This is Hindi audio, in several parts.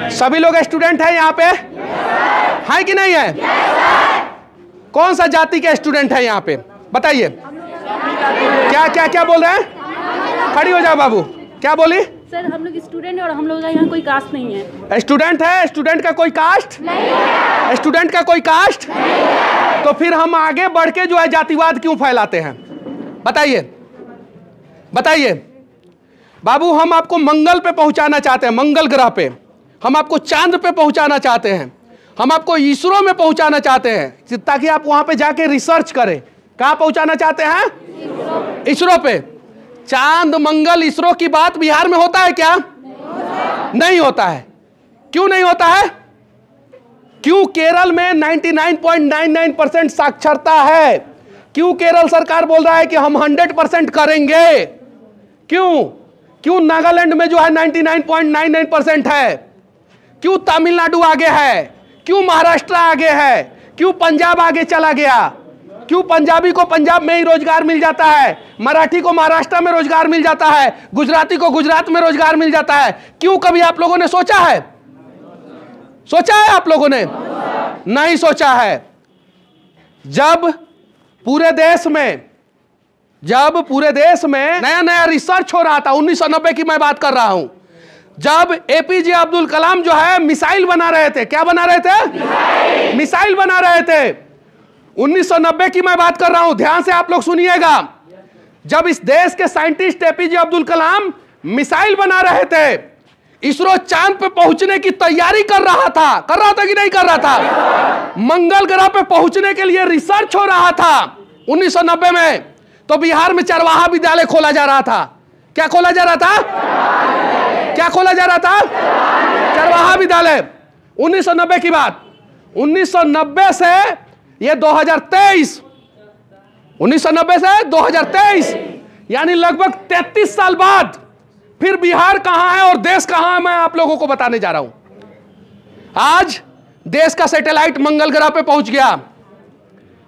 सभी लोग स्टूडेंट हैं यहाँ पे? हैं कि नहीं है? कौन सा जाति के स्टूडेंट है यहाँ पे बताइए? क्या क्या क्या बोल रहे हैं? खड़ी हो जाओ बाबू। क्या बोली? सर हम लोग स्टूडेंट हैं और हम लोग का यहाँ कोई कास्ट नहीं है। स्टूडेंट है, स्टूडेंट का कोई कास्ट नहीं है। स्टूडेंट का कोई कास्ट नहीं है। तो फिर हम आगे बढ़ के जो है जातिवाद क्यों फैलाते हैं? बताइए बताइए बाबू। हम आपको मंगल पे पहुंचाना चाहते हैं, मंगल ग्रह पे। हम आपको चांद पे पहुंचाना चाहते हैं। हम आपको इसरो में पहुंचाना चाहते हैं ताकि आप वहां पे जाके रिसर्च करें। कहां पहुंचाना चाहते हैं? इसरो पे। चांद मंगल इसरो की बात बिहार में होता है क्या? नहीं होता है। क्यों नहीं होता है? क्यों केरल में 99.99% साक्षरता है? क्यों केरल सरकार बोल रहा है कि हम 100% करेंगे? क्यों? क्यों नागालैंड में जो है 99.99% है? क्यों तमिलनाडु आगे है? क्यों महाराष्ट्र आगे है? क्यों पंजाब आगे चला गया? क्यों पंजाबी को पंजाब में ही रोजगार मिल जाता है, मराठी को महाराष्ट्र में रोजगार मिल जाता है, गुजराती को गुजरात में रोजगार मिल जाता है? क्यों? कभी आप लोगों ने सोचा है? सोचा है आप लोगों ने? नहीं सोचा है। जब पूरे देश में नया नया रिसर्च हो रहा था, 1990 की मैं बात कर रहा हूं, जब एपीजे अब्दुल कलाम जो है मिसाइल बना रहे थे। क्या बना रहे थे? मिसाइल बना रहे थे। 1990 की मैं बात कर रहा हूं, ध्यान से आप लोग सुनिएगा। जब इस देश के scientist APJ Abdul Kalam missile बना रहे थे, इसरो चांद पे पहुंचने की तैयारी कर रहा था कि नहीं कर रहा था? मंगल ग्रह पे पहुंचने के लिए रिसर्च हो रहा था 1990 में। तो बिहार में चरवाहा विद्यालय खोला जा रहा था। क्या खोला जा रहा था? क्या खोला जा रहा था? चरवाहा विद्यालय। 1990 की बात। 1990 से ये 2023, 1990 से 2023 यानी लगभग 33 साल बाद फिर बिहार कहां है और देश कहां है, मैं आप लोगों को बताने जा रहा हूं। आज देश का सैटेलाइट मंगल ग्रह पे पहुंच गया।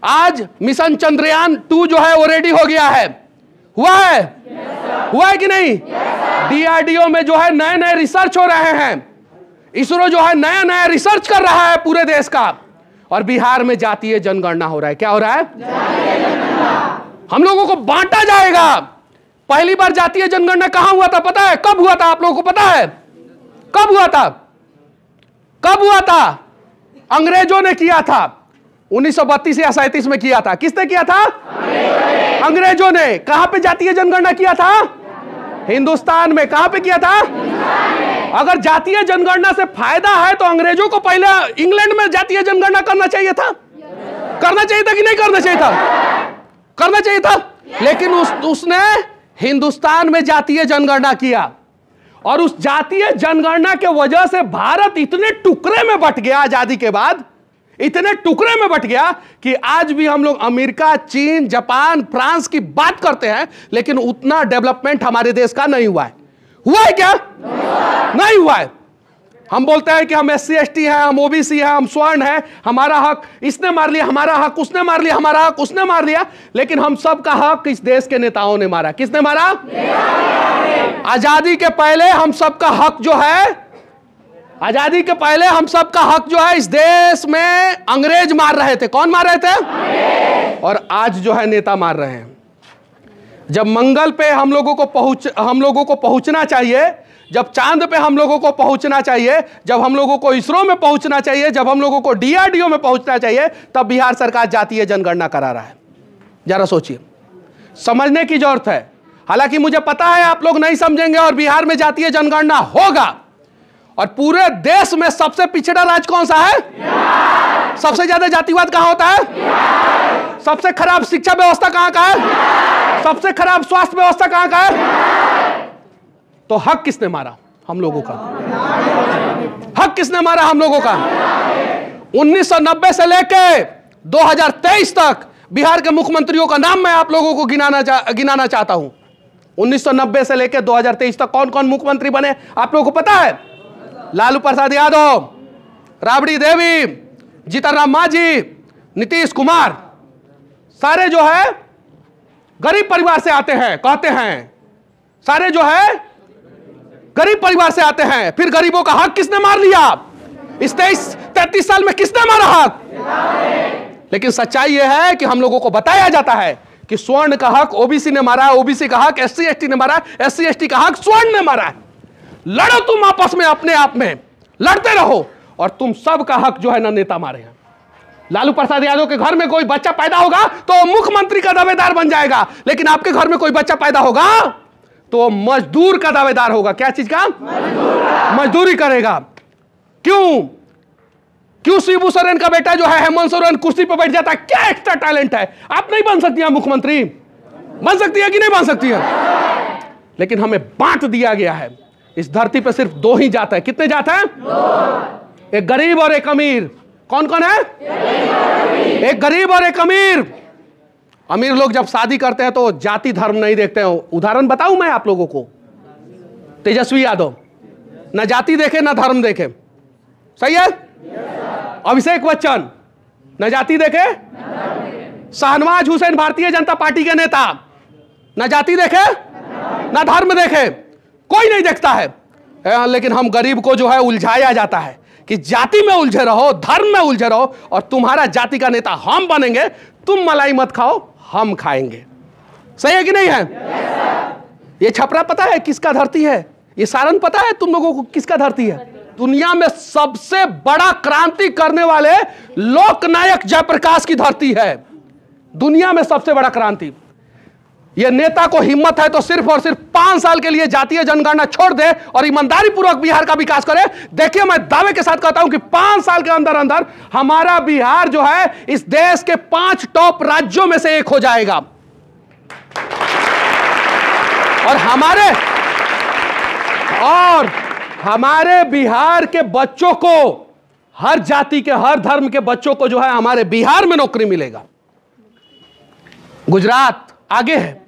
आज मिशन चंद्रयान 2 जो है वो रेडी हो गया है। हुआ है? हुआ है कि नहीं? डीआरडीओ में जो है नए नए रिसर्च हो रहे हैं। इसरो जो है नया नया रिसर्च कर रहा है पूरे देश का। और बिहार में जातीय जनगणना हो रहा है। क्या हो रहा है? हम लोगों को बांटा जाएगा। पहली बार जातीय जनगणना कहां हुआ था पता है? कब हुआ था? आप लोगों को पता है कब हुआ था? कब हुआ था? अंग्रेजों ने किया था। 1932 या 37 में किया था। किसने किया था? अंग्रेजों ने। कहां पे जातीय जनगणना किया था? हिंदुस्तान में। कहां पे किया था? अगर जातीय जनगणना से फायदा है तो अंग्रेजों को पहले इंग्लैंड में जातीय जनगणना करना चाहिए था। करना चाहिए था कि नहीं करना चाहिए था? करना चाहिए था। लेकिन उसने हिंदुस्तान में जातीय जनगणना किया और उस जातीय जनगणना के वजह से भारत इतने टुकड़े में बंट गया। आजादी के बाद इतने टुकड़े में बंट गया कि आज भी हम लोग अमेरिका, चीन, जापान, फ्रांस की बात करते हैं, लेकिन उतना डेवलपमेंट हमारे देश का नहीं हुआ है। हुआ है क्या? नहीं हुआ है। हम बोलते हैं कि हम SC ST हैं, हम OBC हैं, हम स्वर्ण हैं, हमारा हक इसने मार लिया, हमारा हक उसने मार लिया, हमारा हक उसने मार लिया। लेकिन हम सबका हक इस देश के नेताओं ने मारा। किसने मारा? आजादी के पहले हम सबका हक जो है, आजादी के पहले हम सबका हक जो है इस देश में अंग्रेज मार रहे थे। कौन मार रहे थे? और आज जो है नेता मार रहे हैं। जब मंगल पे हम लोगों को पहुंचना चाहिए, जब चांद पे हम लोगों को पहुंचना चाहिए, जब हम लोगों को इसरो में पहुंचना चाहिए, जब हम लोगों को DRDO में पहुंचना चाहिए, तब बिहार सरकार जातीय जनगणना करा रहा है। जरा सोचिए, समझने की जरूरत है। हालांकि मुझे पता है आप लोग नहीं समझेंगे और बिहार में जातीय जनगणना होगा। और पूरे देश में सबसे पिछड़ा राज्य कौन सा है? बिहार। सबसे ज्यादा जातिवाद कहां होता है? बिहार। सबसे खराब शिक्षा व्यवस्था कहां का है? बिहार। सबसे खराब स्वास्थ्य व्यवस्था कहां का है? बिहार। तो हक किसने मारा? हम लोगों का। हक किसने मारा? हम लोगों का। 1990 से लेके 2023 तक बिहार के मुख्यमंत्रियों का नाम मैं आप लोगों को गिनाना चाहता हूं। 1990 से लेकर 2023 तक कौन कौन मुख्यमंत्री बने आप लोगों को पता है? लालू प्रसाद यादव, राबड़ी देवी, जीतन राम मांझी, नीतीश कुमार, सारे जो है गरीब परिवार से आते हैं, कहते हैं। सारे जो है गरीब परिवार से आते हैं, फिर गरीबों का हक किसने मार लिया? इस 33 साल में किसने मारा हक? लेकिन सच्चाई यह है कि हम लोगों को बताया जाता है कि स्वर्ण का हक ओबीसी ने मारा है, ओबीसी का हक SC ST ने मारा है, SC ST का हक स्वर्ण ने मारा है। लड़ो तुम आपस में, अपने आप में लड़ते रहो, और तुम सब का हक जो है ना नेता मारे हैं। लालू प्रसाद यादव के घर में कोई बच्चा पैदा होगा तो मुख्यमंत्री का दावेदार बन जाएगा, लेकिन आपके घर में कोई बच्चा पैदा होगा तो मजदूर का दावेदार होगा। क्या चीज का? मजदूरी करेगा। क्यों शिबू सोरेन का बेटा जो है हेमंत सोरेन कुर्सी पर बैठ जाता है? क्या एक्स्ट्रा टैलेंट है? आप नहीं बन सकती हैं मुख्यमंत्री? बन सकती है कि नहीं बन सकती है? लेकिन हमें बांट दिया गया है। इस धरती पर सिर्फ 2 ही जात है। कितने जात हैं? 2। एक गरीब और एक अमीर। कौन कौन है? एक गरीब और एक अमीर। अमीर लोग जब शादी करते हैं तो जाति धर्म नहीं देखते हैं। उदाहरण बताऊं मैं आप लोगों को? तेजस्वी यादव न जाति देखे न धर्म देखे, सही है? अभिषेक बच्चन न जाति देखे, शाहनवाज हुसैन भारतीय जनता पार्टी के नेता न जाति देखे न धर्म देखे, कोई नहीं देखता है। लेकिन हम गरीब को जो है उलझाया जाता है कि जाति में उलझे रहो, धर्म में उलझे रहो, और तुम्हारा जाति का नेता हम बनेंगे, तुम मलाई मत खाओ, हम खाएंगे। सही है कि नहीं है? ये छपरा पता है किसका धरती है? ये सारण पता है तुम लोगों को किसका धरती है? दुनिया में सबसे बड़ा क्रांति करने वाले लोकनायक जयप्रकाश की धरती है। दुनिया में सबसे बड़ा क्रांति। ये नेता को हिम्मत है तो सिर्फ और सिर्फ 5 साल के लिए जातीय जनगणना छोड़ दे और ईमानदारी पूर्वक बिहार का विकास करे। देखिए, मैं दावे के साथ कहता हूं कि 5 साल के अंदर अंदर हमारा बिहार जो है इस देश के 5 टॉप राज्यों में से एक हो जाएगा। और हमारे बिहार के बच्चों को, हर जाति के, हर धर्म के बच्चों को जो है हमारे बिहार में नौकरी मिलेगा। गुजरात आगे है,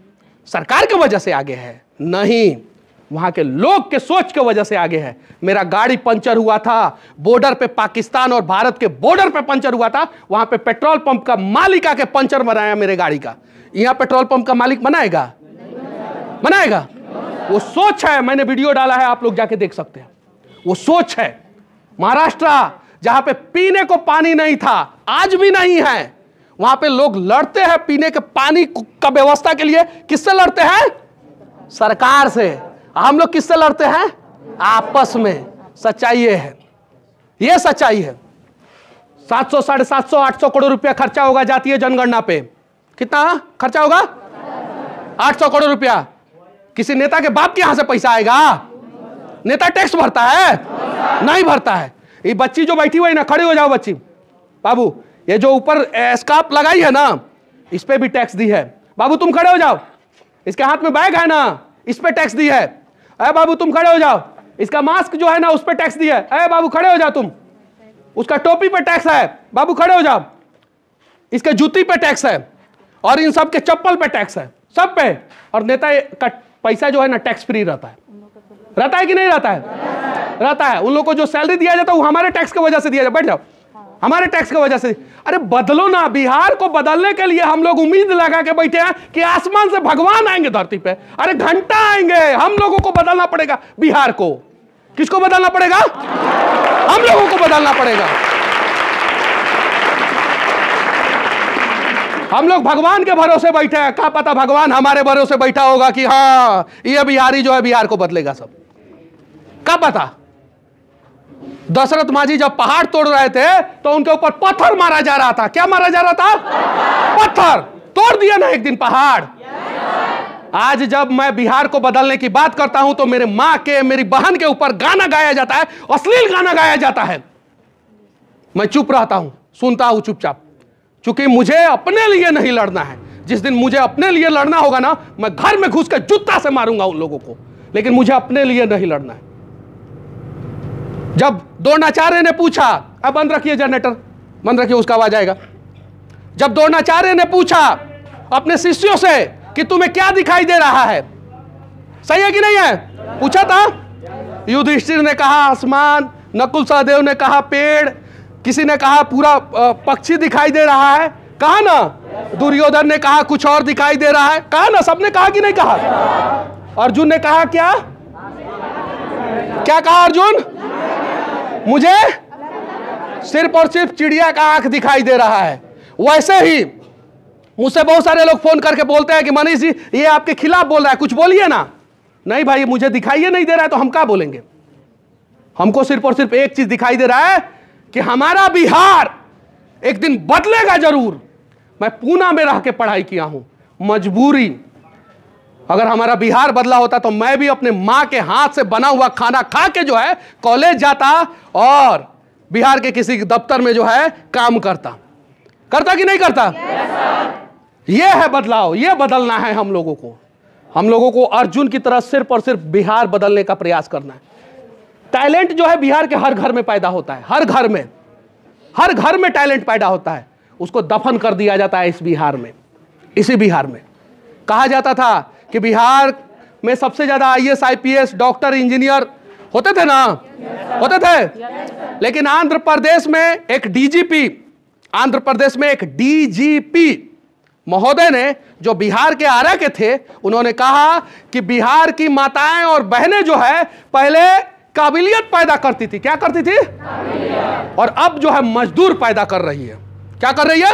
सरकार की वजह से आगे है नहीं, वहां के लोग के सोच की वजह से आगे है। मेरा गाड़ी पंचर हुआ था बॉर्डर पे, पाकिस्तान और भारत के बॉर्डर पे पंचर हुआ था। वहां पे पेट्रोल पंप का मालिक आके पंचर बनाया मेरे गाड़ी का। यहां पेट्रोल पंप का मालिक बनाएगा? वो सोच है। मैंने वीडियो डाला है, आप लोग जाके देख सकते हैं। वो सोच है। महाराष्ट्र जहां पे पीने को पानी नहीं था, आज भी नहीं है, वहां पे लोग लड़ते हैं पीने के पानी का व्यवस्था के लिए। किससे लड़ते हैं? सरकार से। हम लोग किससे लड़ते हैं? आपस में। सच्चाई ये है, ये सच्चाई है। 700, 750, 800 करोड़ रुपया खर्चा होगा जातीय जनगणना पे। कितना खर्चा होगा? 800 करोड़ रुपया। किसी नेता के बाप के यहां से पैसा आएगा? नेता टैक्स भरता है? नहीं भरता है। ये बच्ची जो बैठी हुई ना, खड़ी हो जाओ बच्ची। बाबू, ये जो ऊपर स्कार्फ लगाई है ना, इस पे भी टैक्स दी है। बाबू तुम खड़े हो जाओ। इसके हाथ में बैग है ना, इस पे टैक्स दी है। अरे बाबू तुम खड़े हो जाओ। इसका मास्क जो है ना, उस पे टैक्स दी है। अरे बाबू खड़े हो जाओ तुम। उसका टोपी पे टैक्स है। बाबू खड़े हो जाओ। इसके जूती पे टैक्स है, और इन सब के चप्पल पे टैक्स है, सब पे। और नेता का पैसा जो है ना टैक्स फ्री रहता है। रहता है कि नहीं रहता है? रहता है। उन लोगों को जो सैलरी दिया जाता है वो हमारे टैक्स की वजह से दिया जाता है। बैठ जाओ। हमारे टैक्स की वजह से। अरे बदलो ना। बिहार को बदलने के लिए हम लोग उम्मीद लगा के बैठे हैं कि आसमान से भगवान आएंगे धरती पे। अरे घंटा आएंगे। हम लोगों को बदलना पड़ेगा बिहार को। किसको बदलना पड़ेगा? हम लोगों को बदलना पड़ेगा। हम लोग भगवान के भरोसे बैठे हैं। क्या पता भगवान हमारे भरोसे बैठा होगा कि हाँ ये बिहारी जो है बिहार को बदलेगा सब। क्या पता। दशरथ मांझी जब पहाड़ तोड़ रहे थे तो उनके ऊपर पत्थर मारा जा रहा था। क्या मारा जा रहा था? पत्थर। तोड़ दिया ना एक दिन पहाड़। आज जब मैं बिहार को बदलने की बात करता हूं तो मेरे मां के, मेरी बहन के ऊपर गाना गाया जाता है, अश्लील गाना गाया जाता है। मैं चुप रहता हूं, सुनता हूं चुपचाप, क्योंकि मुझे अपने लिए नहीं लड़ना है। जिस दिन मुझे अपने लिए लड़ना होगा ना, मैं घर में घुस कर जूता से मारूंगा उन लोगों को, लेकिन मुझे अपने लिए नहीं लड़ना है। जब द्रोणाचार्य ने पूछा, अब बंद रखिए जनरेटर, बंद रखिए, उसका आवाज आएगा। जब द्रोणाचार्य ने पूछा अपने शिष्यों से कि तुम्हें क्या दिखाई दे रहा है, सही है कि नहीं है, पूछा था। युधिष्ठिर ने कहा आसमान, नकुल सहदेव ने कहा पेड़, किसी ने कहा पूरा पक्षी दिखाई दे रहा है, कहा ना। दुर्योधन ने कहा कुछ और दिखाई दे रहा है, कहा ना। सबने कहा कि नहीं कहा? अर्जुन ने कहा क्या? क्या कहा अर्जुन? मुझे सिर्फ और सिर्फ चिड़िया का आंख दिखाई दे रहा है। वैसे ही मुझसे बहुत सारे लोग फोन करके बोलते हैं कि मनीष जी ये आपके खिलाफ बोल रहा है, कुछ बोलिए ना। नहीं भाई, मुझे दिखाई नहीं दे रहा है तो हम क्या बोलेंगे? हमको सिर्फ और सिर्फ एक चीज दिखाई दे रहा है कि हमारा बिहार एक दिन बदलेगा जरूर। मैं पूना में रह के पढ़ाई किया हूं, मजबूरी। अगर हमारा बिहार बदला होता तो मैं भी अपने मां के हाथ से बना हुआ खाना खा के जो है कॉलेज जाता और बिहार के किसी दफ्तर में जो है काम करता कि नहीं करता? यह है बदलाव, यह बदलना है हम लोगों को। हम लोगों को अर्जुन की तरह सिर्फ और सिर्फ बिहार बदलने का प्रयास करना है। टैलेंट जो है बिहार के हर घर में पैदा होता है, हर घर में टैलेंट पैदा होता है। उसको दफन कर दिया जाता है इस बिहार में। इसी बिहार में कहा जाता था कि बिहार में सबसे ज्यादा आईएएस, आईपीएस, डॉक्टर, इंजीनियर होते थे ना, होते थे। लेकिन आंध्र प्रदेश में एक डीजीपी महोदय ने, जो बिहार के आरा के थे, उन्होंने कहा कि बिहार की माताएं और बहनें जो है पहले काबिलियत पैदा करती थी। क्या करती थी? और अब जो है मजदूर पैदा कर रही है। क्या कर रही है?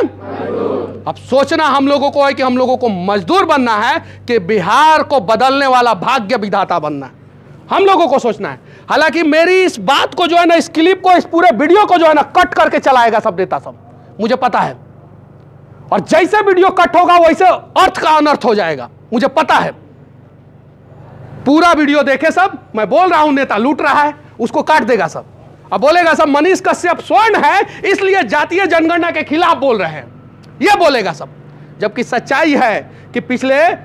अब सोचना हम लोगों को है कि हम लोगों को मजदूर बनना है कि बिहार को बदलने वाला भाग्य विधाता बनना है। हम लोगों को सोचना है। हालांकि मेरी इस बात को जो है ना, इस क्लिप को, इस पूरे वीडियो को जो है ना कट करके चलाएगा सब नेता सब, मुझे पता है। और जैसे वीडियो कट होगा वैसे अर्थ का अनर्थ हो जाएगा, मुझे पता है। पूरा वीडियो देखे सब। मैं बोल रहा हूं नेता लूट रहा है, उसको काट देगा सब। अब बोलेगा सब मनीष कश्यप स्वर्ण है इसलिए जातीय जनगणना के खिलाफ बोल रहे हैं, यह बोलेगा सब। जबकि सच्चाई है कि पिछले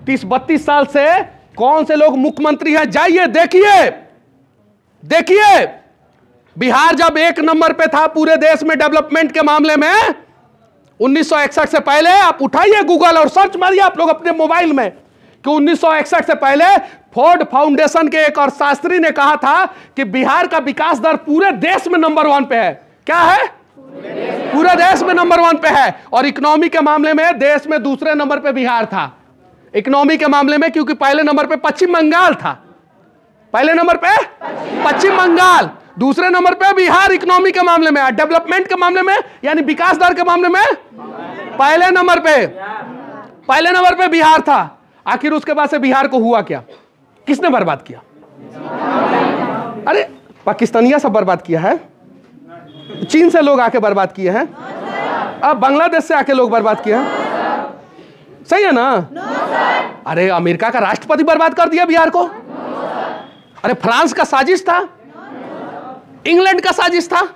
30-32 साल से कौन से लोग मुख्यमंत्री हैं, जाइए देखिए। बिहार जब 1 नंबर पे था पूरे देश में डेवलपमेंट के मामले में 1961 से पहले, आप उठाइए गूगल और सर्च मारिए आप लोग अपने मोबाइल में कि 1961 से पहले फोर्ड फाउंडेशन के एक और शास्त्री ने कहा था कि बिहार का विकास दर पूरे देश में नंबर 1 पे है। क्या है? पूरे देश में नंबर 1 पे है। और इकोनॉमी के मामले में देश में दूसरे नंबर पे बिहार था। इकोनॉमी के मामले में, क्योंकि पहले नंबर पे पश्चिम बंगाल था। पहले नंबर पे पश्चिम बंगाल, दूसरे नंबर पे बिहार इकोनॉमी के मामले में, डेवलपमेंट के मामले में यानी विकास दर के मामले में पहले नंबर पे बिहार था। आखिर उसके बाद से बिहार को हुआ क्या? किसने बर्बाद किया? अरे पाकिस्तानिया सब बर्बाद किया है, चीन से लोग आके बर्बाद किए हैं, अब बांग्लादेश से आके लोग बर्बाद किए हैं। सही है ना? अरे अमेरिका का राष्ट्रपति बर्बाद कर दिया बिहार को। अरे फ्रांस का साजिश था, इंग्लैंड का साजिश था।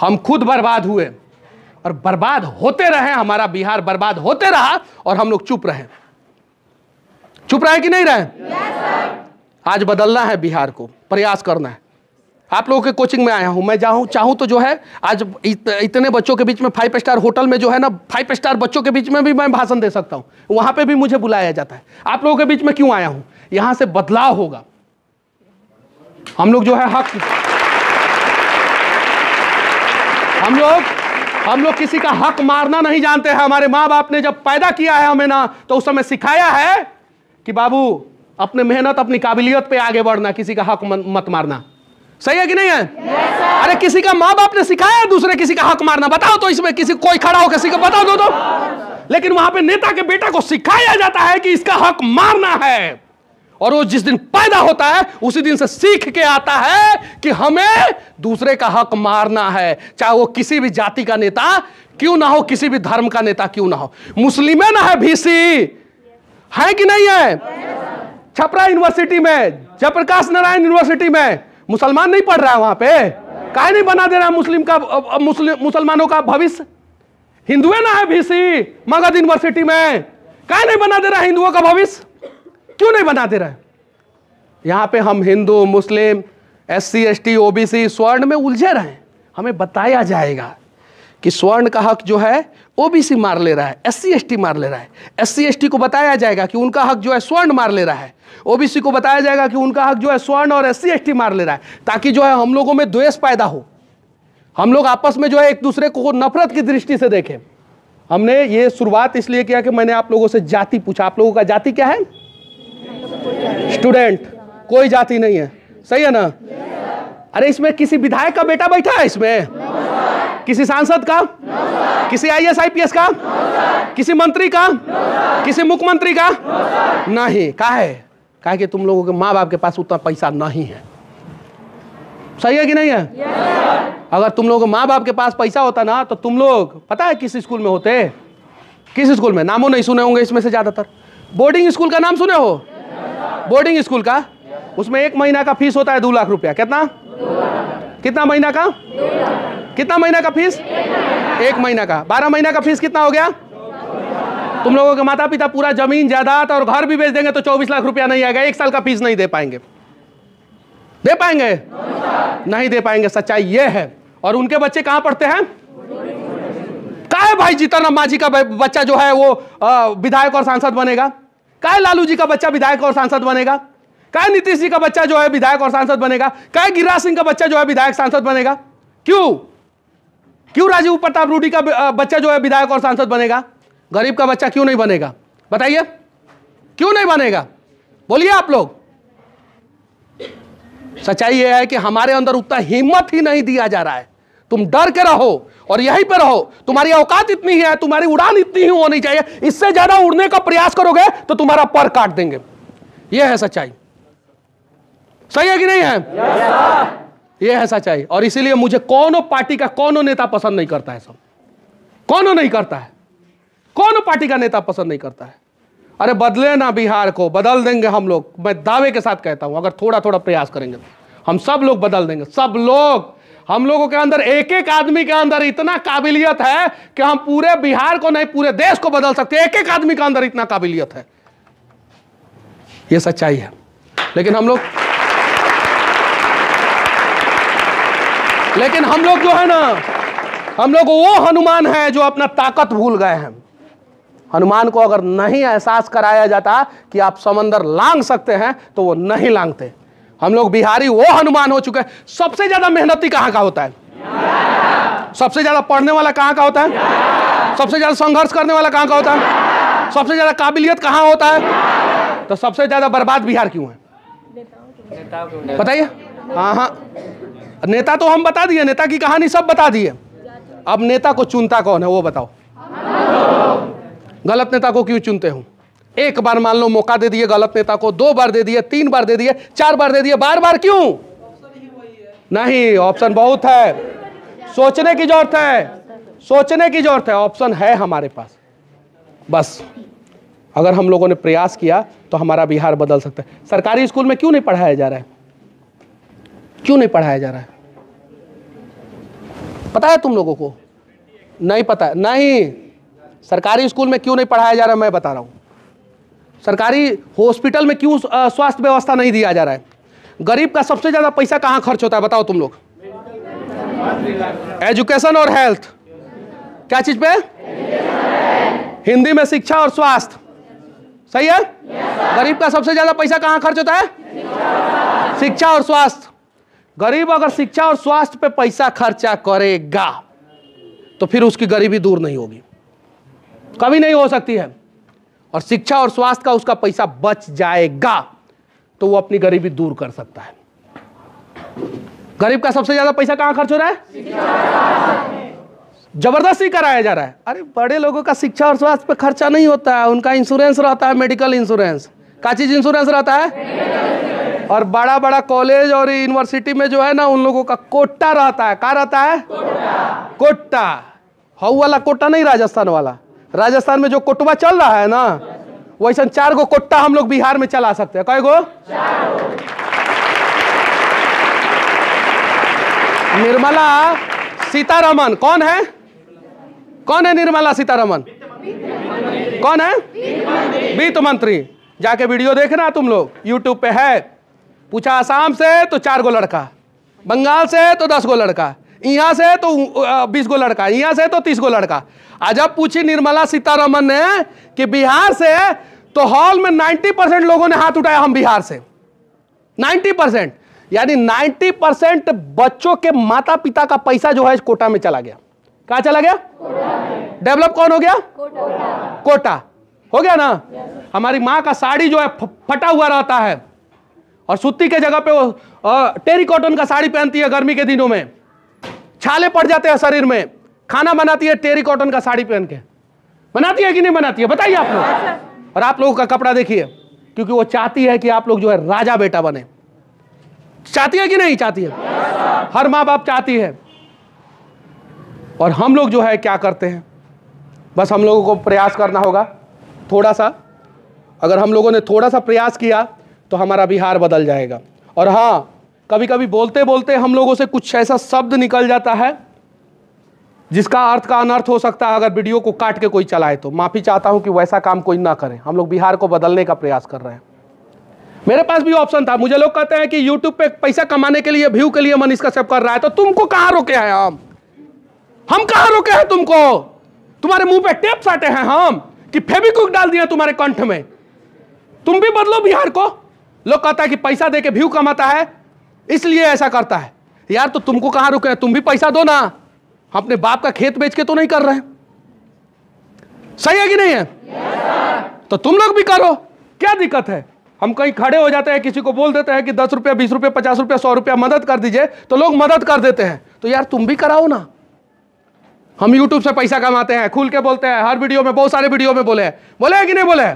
हम खुद बर्बाद हुए और बर्बाद होते रहे। हमारा बिहार बर्बाद होते रहा और हम लोग चुप रहे कि नहीं रहे? आज बदलना है बिहार को, प्रयास करना है। आप लोगों के कोचिंग में आया हूं मैं, चाहूं तो जो है आज इतने बच्चों के बीच में 5 स्टार होटल में जो है ना 5 स्टार बच्चों के बीच में भी मैं भाषण दे सकता हूं। वहां पे भी मुझे बुलाया जाता है। आप लोगों के बीच में क्यों आया हूं? यहां से बदलाव होगा। हम लोग जो है हम लोग किसी का हक मारना नहीं जानते हैं। हमारे माँ बाप ने जब पैदा किया है हमें ना, तो उस समय सिखाया है कि बाबू अपने मेहनत, अपनी काबिलियत पे आगे बढ़ना, किसी का हक मत मारना। सही है कि नहीं है? अरे किसी का माँ बाप ने सिखाया दूसरे किसी का हक मारना? बताओ तो इसमें किसी कोई खड़ा हो किसी को बताओ दो तो। लेकिन वहां पे नेता के बेटा को सिखाया जाता है कि इसका हक मारना है। और वो जिस दिन पैदा होता है उसी दिन से सीख के आता है कि हमें दूसरे का हक मारना है, चाहे वो किसी भी जाति का नेता क्यों ना हो, किसी भी धर्म का नेता क्यों ना हो। मुस्लिम ना है भीसी, है कि नहीं है? छपरा यूनिवर्सिटी में, जयप्रकाश नारायण यूनिवर्सिटी में मुसलमान नहीं पढ़ रहा है। वहां पे काहे नहीं बना दे रहा मुसलमानों का भविष्य? हिंदुए ना है भीसी मगध यूनिवर्सिटी में, काहे नहीं बना दे रहा हिंदुओं का भविष्य? क्यों नहीं बना दे रहा है? यहां पे हम हिंदू, मुस्लिम, SC ST OBC स्वर्ण में उलझे रहे। हमें बताया जाएगा कि स्वर्ण का हक जो है OBC मार ले रहा है, SC ST मार ले रहा है। SC ST को बताया जाएगा कि उनका हक जो है स्वर्ण मार ले रहा है। OBC को बताया जाएगा कि उनका हक जो है स्वर्ण और SC ST मार ले रहा है, ताकि जो है हम लोगों में द्वेष पैदा हो। हम लोग आपस में जो है एक दूसरे को नफरत की दृष्टि से देखें। हमने ये शुरुआत इसलिए किया कि मैंने आप लोगों से जाति पूछा। आप लोगों का जाति क्या है? स्टूडेंट। कोई जाति नहीं है। सही है ना? अरे इसमें किसी विधायक का बेटा बैठा है इसमें? किसी सांसद का? किसी IAS IPS का? किसी मंत्री का? किसी मुख्यमंत्री का? नहीं। काहे कि तुम लोगों के माँ बाप के पास उतना पैसा नहीं है। सही है कि नहीं है? अगर तुम लोगों के माँ बाप के पास पैसा होता ना तो तुम लोग पता है किस स्कूल में होते? किस स्कूल में? नामों नहीं सुने होंगे इसमें से ज्यादातर। बोर्डिंग स्कूल का नाम सुने हो? बोर्डिंग स्कूल का, उसमें 1 महीना का फीस होता है 2 लाख रुपया। कितना महीना का? कितना महीना का फीस? 1 महीना का। 12 महीना का फीस कितना हो गया? तुम लोगों के माता पिता पूरा जमीन जायदाद और घर भी बेच देंगे तो 24 लाख रुपया नहीं आएगा। 1 साल का फीस नहीं दे पाएंगे। दे पाएंगे? नहीं दे पाएंगे। सच्चाई ये है। और उनके बच्चे कहां पढ़ते हैं? काहे भाई जीतन राम मांझी का बच्चा जो है वो विधायक और सांसद बनेगा? काहे लालू जी का बच्चा विधायक और सांसद बनेगा? काहे नीतीश जी का बच्चा जो है विधायक और सांसद बनेगा? काहे गिरिराज सिंह का बच्चा जो है विधायक सांसद बनेगा? क्यों राजीव प्रताप रूडी का बच्चा जो है विधायक और सांसद बनेगा? गरीब का बच्चा क्यों नहीं बनेगा? बताइए क्यों नहीं बनेगा? बोलिए आप लोग। सच्चाई यह है कि हमारे अंदर उतना हिम्मत ही नहीं दिया जा रहा है। तुम डर के रहो और यहीं पे रहो। तुम्हारी औकात इतनी है, तुम्हारी उड़ान इतनी ही होनी चाहिए। इससे ज्यादा उड़ने का प्रयास करोगे तो तुम्हारा पर काट देंगे। यह है सच्चाई। सही है कि नहीं है? यह है सच्चाई। और इसीलिए मुझे कोनो पार्टी का कोनो नेता पसंद नहीं करता है। सब कोनो नहीं करता है। कोनो पार्टी का नेता पसंद नहीं करता है। अरे बदले ना, बिहार को बदल देंगे हम लोग। मैं दावे के साथ कहता हूं, अगर थोड़ा थोड़ा प्रयास करेंगे तो हम सब लोग बदल देंगे। सब लोग। हम लोगों के अंदर एक एक आदमी के अंदर इतना काबिलियत है कि हम पूरे बिहार को नहीं पूरे देश को बदल सकते हैं। एक एक आदमी के अंदर इतना काबिलियत है। यह सच्चाई है। लेकिन हम लोग जो है ना, हम लोग वो हनुमान है जो अपना ताकत भूल गए हैं। हनुमान को अगर नहीं एहसास कराया जाता कि आप समंदर लांघ सकते हैं तो वो नहीं लांघते। हम लोग बिहारी वो हनुमान हो चुके हैं। सबसे ज्यादा मेहनती कहां का होता है? सबसे ज्यादा पढ़ने वाला कहां का होता है? सबसे ज्यादा संघर्ष करने वाला कहां का होता है? सबसे ज्यादा काबिलियत कहां होता है? तो सबसे ज्यादा बर्बाद बिहार क्यों है? बताइए। हाँ, नेता तो हम बता दिए, नेता की कहानी सब बता दिए। अब नेता को चुनता कौन है वो बताओ। गलत नेता को क्यों चुनते हो? एक बार मान लो मौका दे दिए गलत नेता को, 2 बार दे दिए, 3 बार दे दिए, 4 बार दे दिए, बार क्यों? नहीं, ऑप्शन बहुत है। सोचने की जरूरत है। सोचने की जरूरत है। ऑप्शन है हमारे पास। बस अगर हम लोगों ने प्रयास किया तो हमारा बिहार बदल सकता है। सरकारी स्कूल में क्यों नहीं पढ़ाया जा रहा है? क्यों नहीं पढ़ाया जा रहा है? पता है तुम लोगों को? नहीं पता है? नहीं। सरकारी स्कूल में क्यों नहीं पढ़ाया जा रहा है मैं बता रहा हूं। सरकारी हॉस्पिटल में क्यों स्वास्थ्य व्यवस्था नहीं दिया जा रहा है? गरीब का सबसे ज्यादा पैसा कहां खर्च होता है बताओ तुम लोग? एजुकेशन और हेल्थ। क्या चीज पे? हिंदी में शिक्षा और स्वास्थ्य। सही है? गरीब का सबसे ज्यादा पैसा कहां खर्च होता है? शिक्षा और स्वास्थ्य। गरीब अगर शिक्षा और स्वास्थ्य पे पैसा खर्चा करेगा तो फिर उसकी गरीबी दूर नहीं होगी, कभी नहीं हो सकती है। और शिक्षा और स्वास्थ्य का उसका पैसा बच जाएगा तो वो अपनी गरीबी दूर कर सकता है। गरीब का सबसे ज्यादा पैसा कहां खर्च हो रहा है? जबरदस्ती कराया जा रहा है। अरे बड़े लोगों का शिक्षा और स्वास्थ्य पे खर्चा नहीं होता है, उनका इंश्योरेंस रहता है, मेडिकल इंश्योरेंस। क्या चीज इंश्योरेंस रहता है? और बड़ा बड़ा कॉलेज और यूनिवर्सिटी में जो है ना उन लोगों का कोटा रहता है। क्या रहता है? कोटा। हाउ वाला कोटा नहीं, राजस्थान वाला। राजस्थान में जो कोटवा चल रहा है ना वैसा 4 गो कोटा हम लोग बिहार में चला सकते हैं। कै गो? निर्मला सीतारमन कौन है? कौन है निर्मला सीतारमन? कौन है? वित्त मंत्री। जाके वीडियो देखना तुम लोग, यूट्यूब पे है। पूछा आसाम से तो 4 गो लड़का, बंगाल से तो 10 गो लड़का, यहाँ से तो 20 गो लड़का, यहाँ से तो 30 गो लड़का। आज जब पूछी निर्मला सीतारमन ने कि बिहार से, तो हॉल में 90% लोगों ने हाथ उठाया हम बिहार से। 90%, यानी 90% बच्चों के माता पिता का पैसा जो है कोटा में चला गया। कहाँ चला गया? डेवलप कौन हो गया? कोटा हो गया ना। हमारी माँ का साड़ी जो है फटा हुआ रहता है और सूती के जगह पे वो टेरी कॉटन का साड़ी पहनती है गर्मी के दिनों में, छाले पड़ जाते हैं शरीर में, खाना बनाती है टेरी कॉटन का साड़ी पहन के। बनाती है कि नहीं बनाती है बताइए आप लोग। और आप लोगों का कपड़ा देखिए, क्योंकि वो चाहती है कि आप लोग जो है राजा बेटा बने। चाहती है कि नहीं चाहती है? हर माँ बाप चाहती है। और हम लोग जो है क्या करते हैं, बस हम लोगों को प्रयास करना होगा थोड़ा सा। अगर हम लोगों ने थोड़ा सा प्रयास किया तो हमारा बिहार बदल जाएगा। और हाँ, कभी कभी बोलते बोलते हम लोगों से कुछ ऐसा शब्द निकल जाता है जिसका अर्थ का अनर्थ हो सकता है। अगर वीडियो को काट के कोई चलाए तो माफी चाहता हूं कि वैसा काम कोई ना करे। हम लोग बिहार को बदलने का प्रयास कर रहे हैं। मेरे पास भी ऑप्शन था। मुझे लोग कहते हैं कि यूट्यूब पे पैसा कमाने के लिए, व्यू के लिए मनीष कश्यप कर रहा है, तो तुमको कहां रोके हैं हम कहां रोके हैं तुमको? तुम्हारे मुंह पे टेप साटे हैं हम कि फेविक्विक डाल दिया तुम्हारे कंठ में? तुम भी बदलो बिहार को। लोग कहता है कि पैसा दे के व्यू कमाता है इसलिए ऐसा करता है। यार तो तुमको कहां रोके हैं? तुम भी पैसा दो ना। अपने बाप का खेत बेच के तो नहीं कर रहे हैं, सही है कि नहीं है? तो तुम लोग भी करो, क्या दिक्कत है? हम कहीं खड़े हो जाते हैं, किसी को बोल देते हैं कि 10 रुपया, 20 रुपया, 50 रुपया, 100 रुपया मदद कर दीजिए, तो लोग मदद कर देते हैं। तो यार तुम भी कराओ ना। हम YouTube से पैसा कमाते हैं, खुल के बोलते हैं, हर वीडियो में, बहुत सारे वीडियो में बोले हैं कि नहीं बोले?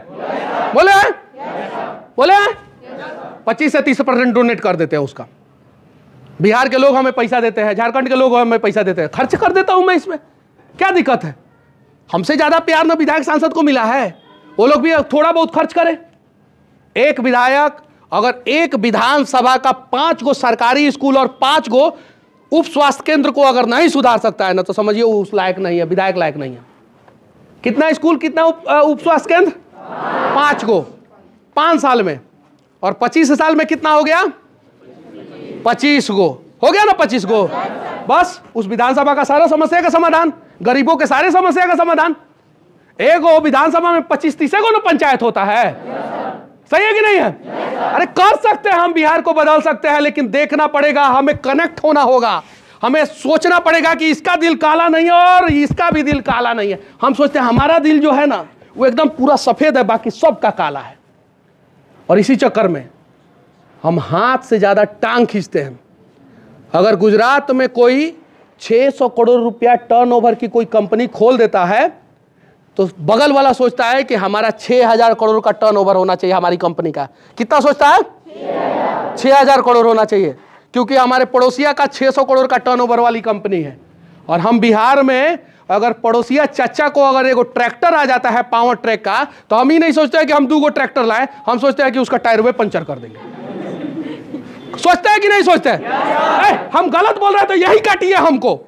बोले 25 से 30% डोनेट कर देते हैं उसका। बिहार के लोग हमें पैसा देते हैं, झारखंड के लोग हमें पैसा देते हैं, खर्च कर देता हूं मैं। इसमें क्या दिक्कत है? हमसे ज्यादा प्यार ना विधायक सांसद को मिला है, वो लोग भी थोड़ा बहुत खर्च करें। एक विधायक अगर एक विधानसभा का 5 गो सरकारी स्कूल और 5 गो उप स्वास्थ्य केंद्र को अगर नहीं सुधार सकता है ना, तो समझिए उस लायक नहीं है, विधायक लायक नहीं है। कितना स्कूल, कितना उप स्वास्थ्य केंद्र? 5 गो 5 साल में। और 25 साल में कितना हो गया? 25 गो हो गया ना। 25 गो बस उस विधानसभा का सारा समस्या का समाधान, गरीबों के सारे समस्या का समाधान। एक गो विधानसभा में 25-30 गो ना पंचायत होता है, सही है कि नहीं है? अरे कर सकते हैं हम, बिहार को बदल सकते हैं, लेकिन देखना पड़ेगा, हमें कनेक्ट होना होगा, हमें सोचना पड़ेगा कि इसका दिल काला नहीं है और इसका भी दिल काला नहीं है। हम सोचते हैं हमारा दिल जो है ना वो एकदम पूरा सफेद है, बाकी सबका काला है। और इसी चक्कर में हम हाथ से ज्यादा टांग खींचते हैं। अगर गुजरात में कोई 600 करोड़ रुपया टर्नओवर की कोई कंपनी खोल देता है तो बगल वाला सोचता है कि हमारा 6000 करोड़ का टर्नओवर होना चाहिए हमारी कंपनी का। कितना सोचता है? 6000 करोड़ होना चाहिए, क्योंकि हमारे पड़ोसिया का 600 करोड़ का टर्नओवर वाली कंपनी है। और हम बिहार में अगर पड़ोसिया चचा को अगर एगो ट्रैक्टर आ जाता है पावर ट्रैक का, तो हम ही नहीं सोचते हैं कि हम 2 गो ट्रैक्टर लाए, हम सोचते हैं कि उसका टायर वे पंचर कर देंगे। सोचते हैं कि नहीं सोचते हैं? हम गलत बोल रहे हैं तो यही काटिए हमको।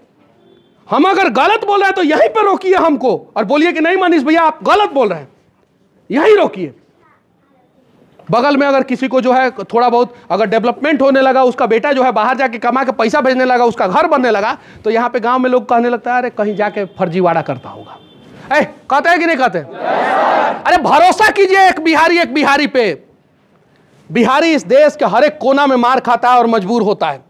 हम अगर गलत बोल रहे हैं तो यहीं पे रोकिए हमको और बोलिए कि नहीं मनीष भैया आप गलत बोल रहे हैं, यहीं रोकिए। बगल में अगर किसी को जो है थोड़ा बहुत अगर डेवलपमेंट होने लगा, उसका बेटा जो है बाहर जाके कमा के पैसा भेजने लगा, उसका घर बनने लगा, तो यहाँ पे गांव में लोग कहने लगता है अरे कहीं जाके फर्जीवाड़ा करता होगा। कहते हैं कि नहीं कहते? अरे भरोसा कीजिए एक बिहारी पे। बिहारी इस देश के हर एक कोना में मार खाता है और मजबूर होता है।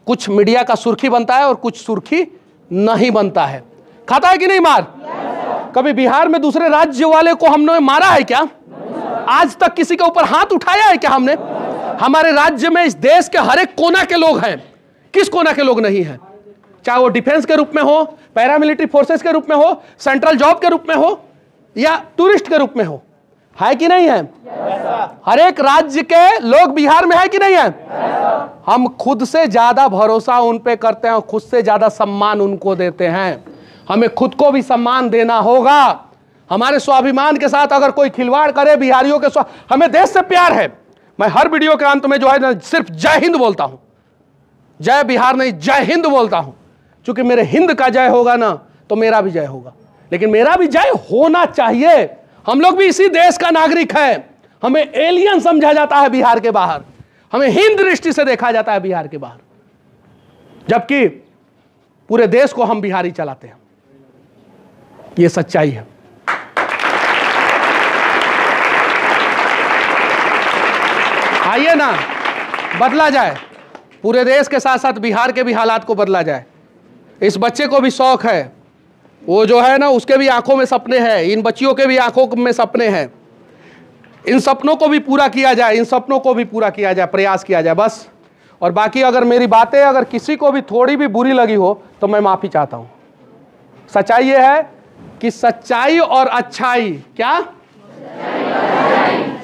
कुछ मीडिया का सुर्खी बनता है और कुछ सुर्खी नहीं बनता है। खाता है कि नहीं मार? कभी बिहार में दूसरे राज्य वाले को हमने मारा है क्या? आज तक किसी के ऊपर हाथ उठाया है क्या हमने? हमारे राज्य में इस देश के हर एक कोना के लोग हैं। किस कोना के लोग नहीं है? चाहे वो डिफेंस के रूप में हो, पैरामिलिट्री फोर्सेस के रूप में हो, सेंट्रल जॉब के रूप में हो या टूरिस्ट के रूप में हो, है कि नहीं है? हर एक राज्य के लोग बिहार में है कि नहीं है? हम खुद से ज्यादा भरोसा उन पे करते हैं, खुद से ज्यादा सम्मान उनको देते हैं। हमें खुद को भी सम्मान देना होगा। हमारे स्वाभिमान के साथ अगर कोई खिलवाड़ करे, बिहारियों के हमें देश से प्यार है। मैं हर वीडियो के अंत में जो है ना सिर्फ जय हिंद बोलता हूं, जय बिहार नहीं जय हिंद बोलता हूं, क्योंकि मेरे हिंद का जय होगा ना तो मेरा भी जय होगा। लेकिन मेरा भी जय होना चाहिए। हम लोग भी इसी देश का नागरिक है। हमें एलियन समझा जाता है बिहार के बाहर, हमें हिंद दृष्टि से देखा जाता है बिहार के बाहर, जबकि पूरे देश को हम बिहारी चलाते हैं। ये सच्चाई है। आइए ना बदला जाए, पूरे देश के साथ साथ बिहार के भी हालात को बदला जाए। इस बच्चे को भी शौक है, वो जो है ना उसके भी आंखों में सपने हैं, इन बच्चियों के भी आंखों में सपने हैं। इन सपनों को भी पूरा किया जाए, इन सपनों को भी पूरा किया जाए, प्रयास किया जाए बस। और बाकी अगर मेरी बातें अगर किसी को भी थोड़ी भी बुरी लगी हो तो मैं माफ़ी चाहता हूँ। सच्चाई ये है कि सच्चाई और अच्छाई, क्या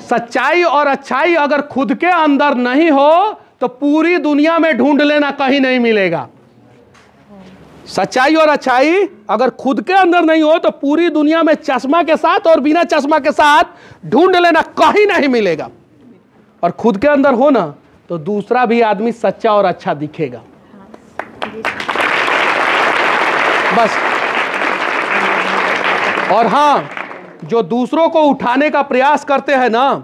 सच्चाई और अच्छाई अगर खुद के अंदर नहीं हो तो पूरी दुनिया में ढूंढ लेना, कहीं नहीं मिलेगा। सच्चाई और अच्छाई अगर खुद के अंदर नहीं हो तो पूरी दुनिया में चश्मा के साथ और बिना चश्मा के साथ ढूंढ लेना, कहीं नहीं मिलेगा। और खुद के अंदर हो ना तो दूसरा भी आदमी सच्चा और अच्छा दिखेगा। बस। और हाँ, जो दूसरों को उठाने का प्रयास करते हैं ना,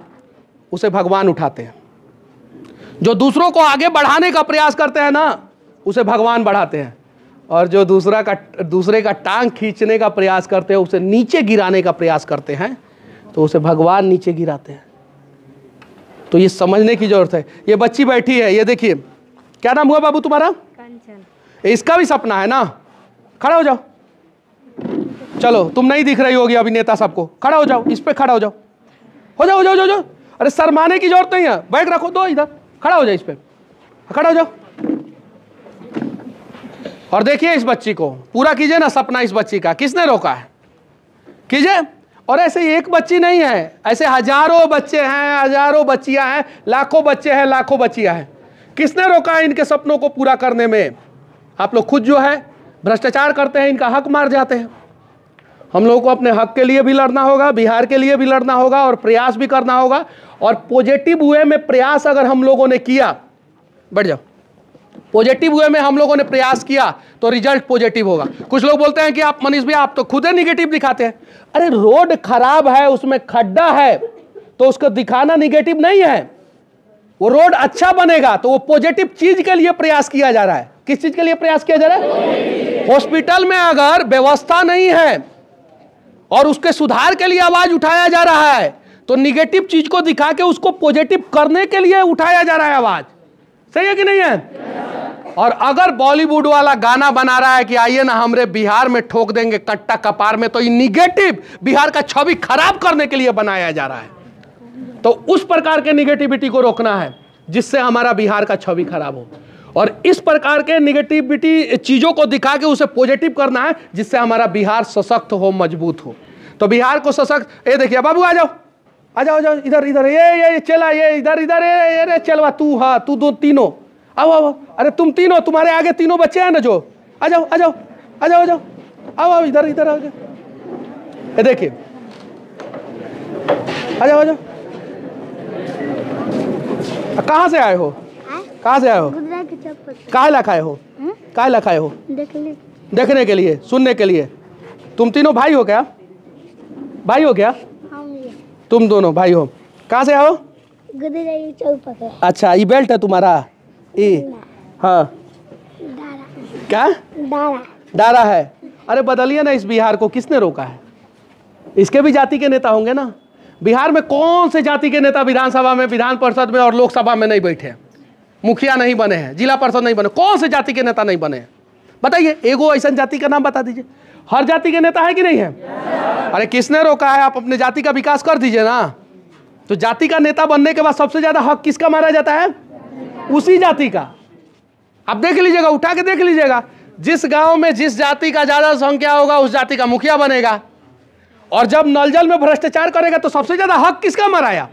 उसे भगवान उठाते हैं। जो दूसरों को आगे बढ़ाने का प्रयास करते हैं ना, उसे भगवान बढ़ाते हैं। और जो दूसरे का टांग खींचने का प्रयास करते हैं, उसे नीचे गिराने का प्रयास करते हैं, तो उसे भगवान नीचे गिराते हैं। तो ये समझने की जरूरत है। ये बच्ची बैठी है, ये देखिए, क्या नाम हुआ बाबू तुम्हारा? कंचन। इसका भी सपना है ना? खड़ा हो जाओ। चलो, तुम नहीं दिख रही होगी अभिनेता सबको, खड़ा हो जाओ, इस पे खड़ा हो जाओ, हो जाओ, जाओ, जाओ, जाओ। अरे शर्माने की जरूरत नहीं है, बैग रखो दो इधर, खड़ा हो जाओ, इस पे खड़ा हो जाओ। और देखिए इस बच्ची को, पूरा कीजिए ना सपना इस बच्ची का। किसने रोका है? कीजिए। और ऐसे एक बच्ची नहीं है, ऐसे हजारों बच्चे हैं, हजारों बच्चियां हैं, लाखों बच्चे हैं, लाखों बच्चियां हैं। किसने रोका है इनके सपनों को पूरा करने में? आप लोग खुद जो है भ्रष्टाचार करते हैं, इनका हक मार जाते हैं। हम लोगों को अपने हक के लिए भी लड़ना होगा, बिहार के लिए भी लड़ना होगा, और प्रयास भी करना होगा। और पॉजिटिव वे में प्रयास अगर हम लोगों ने किया, बैठ जाओ, पॉजिटिव वे में हम लोगों ने प्रयास किया तो रिजल्ट पॉजिटिव होगा। कुछ लोग बोलते हैं कि आप मनीष भैया आप तो खुद ही निगेटिव दिखाते हैं। अरे रोड खराब है, उसमें खड्डा है, तो उसको दिखाना निगेटिव नहीं है। वो रोड अच्छा बनेगा तो वो पॉजिटिव चीज के लिए प्रयास किया जा रहा है। किस चीज के लिए प्रयास किया जा रहा है? हॉस्पिटल में अगर व्यवस्था नहीं है और उसके सुधार के लिए आवाज उठाया जा रहा है तो निगेटिव चीज को दिखा के उसको पॉजिटिव करने के लिए उठाया जा रहा है आवाज। सही है कि नहीं है? और अगर बॉलीवुड वाला गाना बना रहा है कि आइए ना हमरे बिहार में ठोक देंगे कट्टा कपार में, तो ये निगेटिव बिहार का छवि खराब करने के लिए बनाया जा रहा है। तो उस प्रकार के निगेटिविटी को रोकना है जिससे हमारा बिहार का छवि खराब हो, और इस प्रकार के निगेटिविटी चीजों को दिखा के उसे पॉजिटिव करना है जिससे हमारा बिहार सशक्त हो, मजबूत हो। तो बिहार को सशक्त, ये देखिए बाबू आ जाओ, आ जाओ, जाओ इधर इधर, ये चला, ये इधर इधर, ये चलवा तू, हाँ तू दो तीनों आओ आओ। अरे तुम तीनों, तुम्हारे आगे तीनों बच्चे हैं ना जो, आ जाओ आ जाओ आ जाओ आ जाओ, आओ आओ इधर इधर आ जाओ। ये देखिए, आ जाओ आ जाओ। कहाँ से आए हो? कहाँ से आए हो? कहाँ लखाए हो? कहाँ लखाए हो? देखने के लिए, सुनने के लिए। तुम तीनों भाई हो क्या? भाई हो क्या? तुम दोनों भाई हो। कहाँ से आओ? अच्छा, ये बेल्ट है तुम्हारा? ये हाँ, क्या डारा है? अरे बदलिए ना इस बिहार को, किसने रोका है? इसके भी जाति के नेता होंगे ना। बिहार में कौन से जाति के नेता विधानसभा में, विधान परिषद में और लोकसभा में नहीं बैठे हैं? मुखिया नहीं बने हैं, जिला परिषद नहीं बने, कौन से जाति के नेता नहीं बने हैं? बताइए, एगो ऐसा जाति का नाम बता दीजिए। हर जाति के नेता है कि नहीं है? अरे किसने रोका है? आप अपने जाति का विकास कर दीजिए ना। तो जाति का नेता बनने के बाद सबसे ज्यादा हक किसका मारा जाता है? उसी जाति का। आप देख लीजिएगा, उठा के देख लीजिएगा, जिस गांव में जिस जाति का ज्यादा संख्या होगा उस जाति का मुखिया बनेगा। और जब नल जल में भ्रष्टाचार करेगा तो सबसे ज्यादा हक किसका मराया?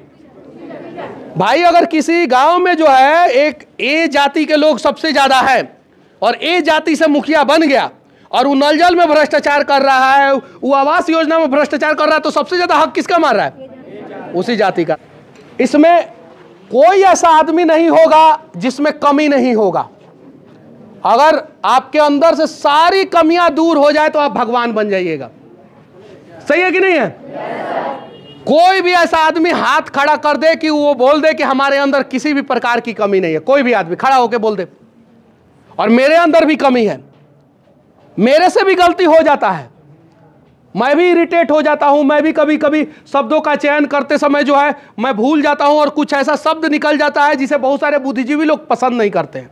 भाई अगर किसी गांव में जो है एक ए जाति के लोग सबसे ज्यादा है और ए जाति से मुखिया बन गया और वो नल जल में भ्रष्टाचार कर रहा है, वो आवास योजना में भ्रष्टाचार कर रहा है, तो सबसे ज्यादा हक किसका मार रहा है? उसी जाति का। इसमें कोई ऐसा आदमी नहीं होगा जिसमें कमी नहीं होगा। अगर आपके अंदर से सारी कमियां दूर हो जाए तो आप भगवान बन जाइएगा। सही है कि नहीं है? कोई भी ऐसा आदमी हाथ खड़ा कर दे कि वो बोल दे कि हमारे अंदर किसी भी प्रकार की कमी नहीं है, कोई भी आदमी खड़ा होकर बोल दे, और मेरे अंदर भी कमी है, मेरे से भी गलती हो जाता है, मैं भी इरिटेट हो जाता हूं, मैं भी कभी कभी शब्दों का चयन करते समय जो है मैं भूल जाता हूं और कुछ ऐसा शब्द निकल जाता है जिसे बहुत सारे बुद्धिजीवी लोग पसंद नहीं करते हैं।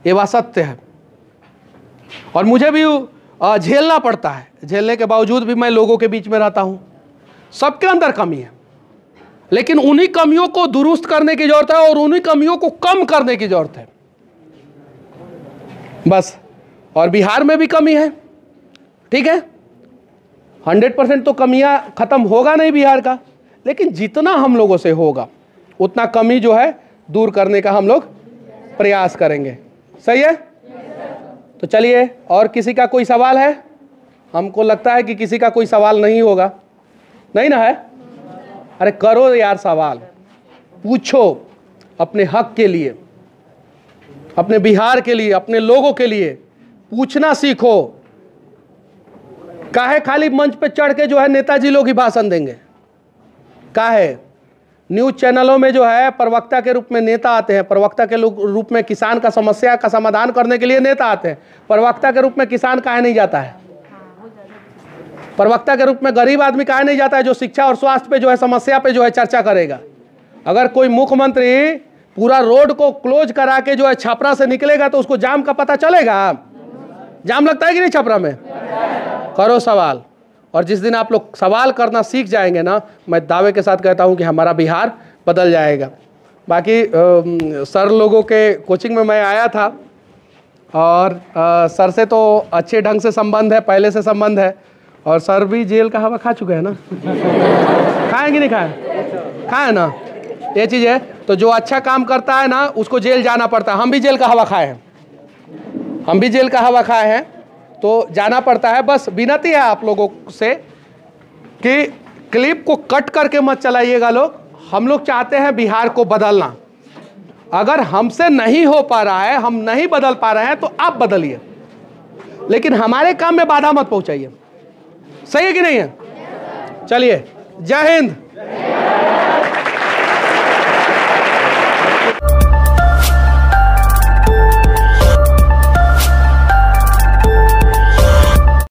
ये बात सत्य है और मुझे भी झेलना पड़ता है। झेलने के बावजूद भी मैं लोगों के बीच में रहता हूं। सबके अंदर कमी है, लेकिन उन्हीं कमियों को दुरुस्त करने की जरूरत है और उन्हीं कमियों को कम करने की जरूरत है बस। और बिहार में भी कमी है, ठीक है, 100% तो कमियां खत्म होगा नहीं बिहार का, लेकिन जितना हम लोगों से होगा उतना कमी जो है दूर करने का हम लोग प्रयास करेंगे। सही है? तो चलिए, और किसी का कोई सवाल है? हमको लगता है कि किसी का कोई सवाल नहीं होगा, नहीं ना है? अरे करो यार, सवाल पूछो अपने हक के लिए, अपने बिहार के लिए, अपने लोगों के लिए पूछना सीखो। काहे खाली मंच पे चढ़ के जो है नेताजी लोग ही भाषण देंगे? काहे न्यूज चैनलों में जो है प्रवक्ता के रूप में नेता आते हैं, प्रवक्ता के रूप में किसान का समस्या का समाधान करने के लिए नेता आते हैं, प्रवक्ता के रूप में किसान काहे नहीं जाता है? प्रवक्ता के रूप में गरीब आदमी काहे नहीं जाता है, जो शिक्षा और स्वास्थ्य पे जो है समस्या पे जो है चर्चा करेगा? अगर कोई मुख्यमंत्री पूरा रोड को क्लोज करा के जो है छपरा से निकलेगा तो उसको जाम का पता चलेगा? जाम लगता है कि नहीं छपरा में? करो सवाल, और जिस दिन आप लोग सवाल करना सीख जाएंगे ना, मैं दावे के साथ कहता हूं कि हमारा बिहार बदल जाएगा। बाकी सर लोगों के कोचिंग में मैं आया था और सर से तो अच्छे ढंग से संबंध है, पहले से संबंध है, और सर भी जेल का हवा खा चुके हैं ना। खाए कि नहीं खाए? खाए ना, ये चीज़ है। तो जो अच्छा काम करता है ना उसको जेल जाना पड़ता है। हम भी जेल का हवा खाए हैं, हम भी जेल का हवा खाए हैं, तो जाना पड़ता है। बस विनती है आप लोगों से कि क्लिप को कट करके मत चलाइएगा लोग। हम लोग चाहते हैं बिहार को बदलना। अगर हमसे नहीं हो पा रहा है, हम नहीं बदल पा रहे हैं, तो आप बदलिए, लेकिन हमारे काम में बाधा मत पहुंचाइए। सही है कि नहीं है? चलिए, जय हिंद।